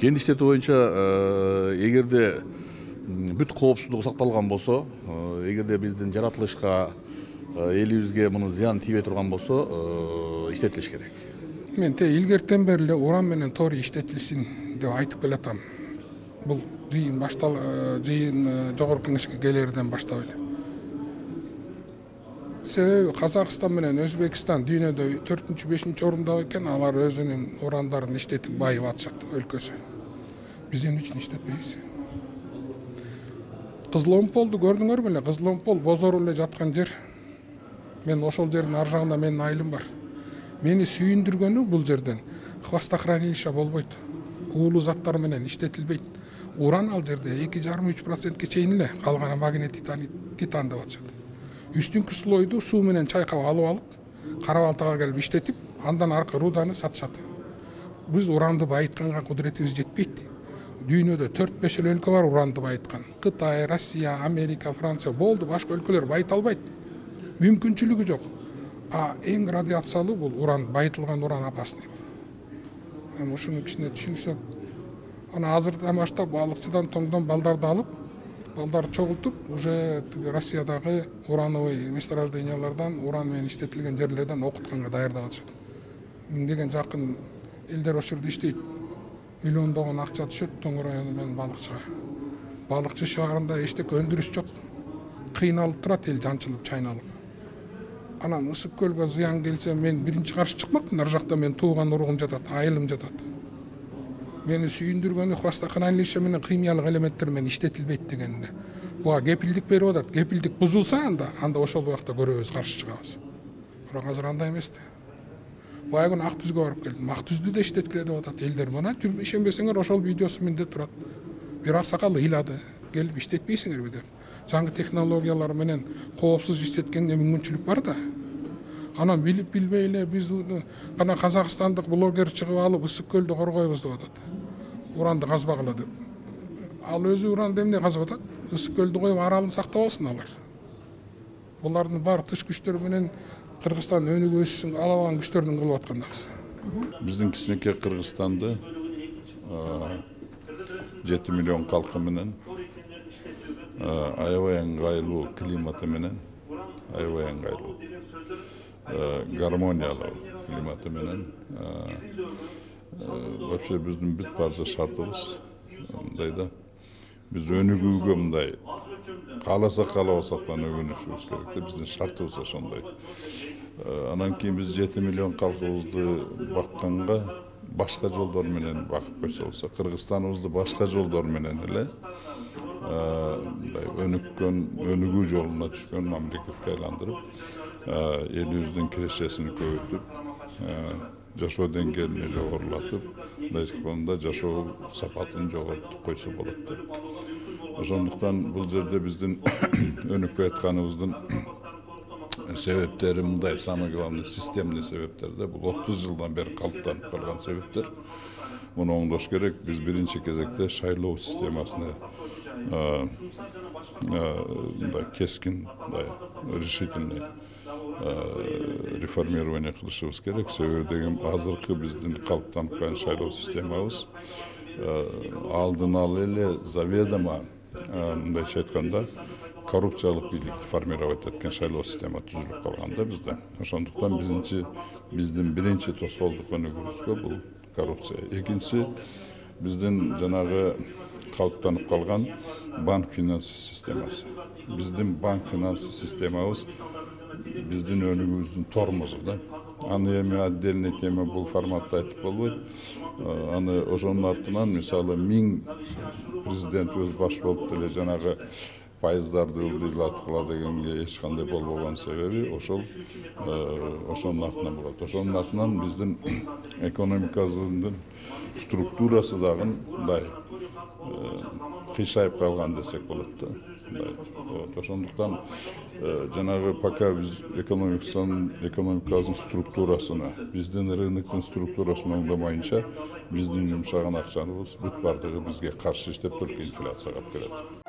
Кен иштетүү боюнча эгерде бүт коопсуздугу сакталган болсо, эгерде биздин жаратылышка, элибизге мунун зыян тийбей турган болсо, иштетилиш керек. Мен илгертен бери эле уран менен торий иштетилсин деп айтып келатам. Бул жыйын жогорку кеңешке келерден баштап эле. Себеби Казакстан менен Өзбекстан дүйнөдө 4-5 орунда экен, алар өзүнүн урандарын иштетип байып атышат өлкөсү. Биз эмне үчүн иштетпейбиз? Кызыломполду көрдүңөр беле? Кызыломпол бозоруп эле жаткан жер. Мен ошол жердин ар жагында менин айылым бар. Мени сүйүндүргөнү бул жерден хвостохранилище болбойт. Уулуу заттар менен иштетилбейт. Уран ал жерде 2,5-3%ке чейин эле, калганы магнит титан деп атышат. Үстүнкү слойду суу менен чайкап алып, кара балтага келип иштетип, андан аркы руданы сатышат. Биз уранды байытканга кудуретибиз жетпейт. Дүйнөдө 4-5 өлкө бар уранды байыткан. Кытай, Россия, Америка, Франция болду, башка өлкөлөр байыта албайт. Мүмкүнчүлүгү жок. Эң радиациялуу бул уран, байытылган уран опасный. Ушуну кичине түшүнсөк, ана азырдан баштап балыкчыдан тоңдон балдарды алып, балдар чогултуп, уже Россиядагы урановый месторождениялардан, уран менен иштетилген жерлерден окутканга даярдап атышат. Миңдеген жакын элдер ошол жерде иштейт. Миллиондогон акча түшөт Тоң району менен балыкчыга. Балыкчы шаарында эчтеке өндүрүш жок. Кыйналып турат эл, жанчылып, чайналып. Анан ысык көлгө зыян келсе, мен биринчи каршы чыкмакмын. Ар жакта мен тууган уругум жатат, айылым жатат. Мени сүйүндүргөнү хвостохранилище менен химиялык элементтер менен иштетилбейт дегенде. Буга кепилдик берип атат. Кепилдик бузулса анда ошол убакта көрөбүз, каршы чыгабыз. Бирок азыр андай эмес. Бая күнү Ак Түзгө барып келдим. Ак Түздү да иштеткиле деп атат элдер. Мына жүрүп ишенбесеңер ошол видеосу менде турат. Бир аксакал ыйлады. Келип иштетпейсиңерби деп. Жаңы технологиялар менен коопсуз иштеткенде мүмкүнчүлүк бар да. Анан билип билбей эле биз кана казакстандык блогер чыгып алып ысык көлдү коргойбуз деп атат. Уранды казбагыла деп. Ал өзү уранды эмне казып атат? Ысык көлдү коюп аралын сактап алсын алар. Булардын баары тыш күчтөр менен Кыргызстан өнүгүү өсүшүн алабаган күчтөрдүн кылып аткандагысы. Биздин кичинекей Кыргызстанды 7 миллион калкы менен аябай ыңгайлуу климаты менен, аябай ыңгайлуу гармониялуу климаты менен вообще биздин бүт баардык шартыбыз мындай да. Биз өнүгүүгө мындай кааласак өнүгүшүбүз керек да, биздин шартыбыз ошондой. Анан кийин биз 7 миллион калкыбызды бакканга башка жолдор менен бакып койсо болсо, Кыргызстаныбызды башка жолдор менен эле өнүгүү жолуна түшкөн мамлекетке айландырып, элибиздин кирешесин көбөйтүп, жашоо деңгээлин жогорулатып, мындай айтканда жашоо сапатын жогорутуп койсо болот да. Ошондуктан бул жерде биздин өнүкпөй атканыбыздын себептери мындай, самый главный системный себептер да. Бул 30 жылдан бери калыптанып калган себептер. Муну оңдош керек. Биз биринчи кезекте шайлоо системасына мындай кескин, решительный реформирование кылышыбыз керек. Себеби деген азыркы биздин калыптанып калган шайлоо системабыз алдын ала эле заведомо мындайча айтканда коррупциялык бийликти формировать эткен шайлоо система түзүлүп калган да бизде. Ошондуктан биздин биринчи тоскоолдук өнүгүүбүзгө бул коррупция. Экинчиси биздин жанагы калыптанып калган банк финансы системасы. Биздин банк финансы системабыз биздин өнүгүүбүздүн тормозу да. Аны эми отдельный тема бул форматта айтып болбойт. Аны ошонун артынан мисалы 1000 президент өз баш болуп деле жанагы пайыздарды ылдыйлаткыла дегенге эч кандай болбогон себеби ошонун артынан болот. Ошонун артынан биздин экономикабыздын структурасы дагы мындай кыйшайып калган десек болот да. Ошондуктан жанагы пока биз экономикабыздын структурасына, биздин рыноктун структурасын оңдомайынча, биздин жумшаган акчабыз бүт бардыгы бизге каршы иштеп, только инфляцияга алып келет.